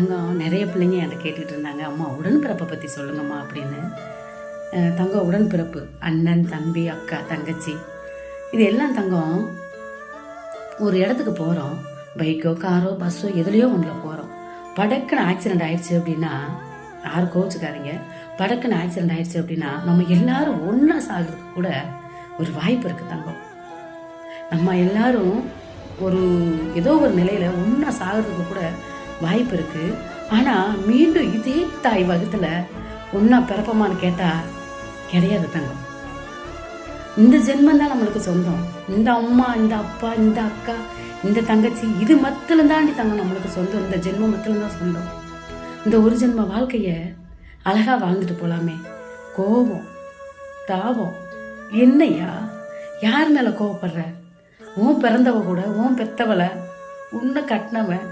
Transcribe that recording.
தங்கம் நிறைய பிள்ளைங்க என்கிட்ட கேட்டுட்டு இருந்தாங்க, அம்மா உடன்பிறப்பை பற்றி சொல்லுங்கம்மா அப்படின்னு. தங்கம் உடன்பிறப்பு அண்ணன், தம்பி, அக்கா, தங்கச்சி இது எல்லாம் தங்கம். ஒரு இடத்துக்கு போகிறோம், பைக்கோ காரோ பஸ்ஸோ எதுலேயோ ஒன்றில் போகிறோம். படக்குன்னு ஆக்சிடெண்ட் ஆயிடுச்சு அப்படின்னா, யாரும் கோச்சுக்காதீங்க, படக்குன்னு ஆக்சிடெண்ட் ஆயிடுச்சு அப்படின்னா நம்ம எல்லாரும் ஒன்றா சாகிறதுக்கு கூட ஒரு வாய்ப்பு இருக்குது தங்கம். நம்ம எல்லாரும் ஏதோ ஒரு நிலையில் ஒன்றா சாகிறதுக்கு கூட வாய்ப்பு இருக்குது. ஆனால் மீண்டும் இதே தாய் வகுத்தில் ஒன்றா பிறப்பமானு கேட்டால் கிடையாது தங்கம். இந்த ஜென்மம் தான் நம்மளுக்கு சொந்தம். இந்த அம்மா, இந்த அப்பா, இந்த அக்கா, இந்த தங்கச்சி இது மத்திலும் தாண்டி தங்கம் நம்மளுக்கு சொந்தம். இந்த ஜென்மம் மத்திலும் தான் சொந்தம். இந்த ஒரு ஜென்ம வாழ்க்கையை அழகாக வாழ்ந்துட்டு போகலாமே. கோபம், தாபம் என்னையா? யார் மேலே கோவப்படுற? உன் பிறந்தவ கூட, உன் பெத்தவளை, உன்னை கட்டினவன்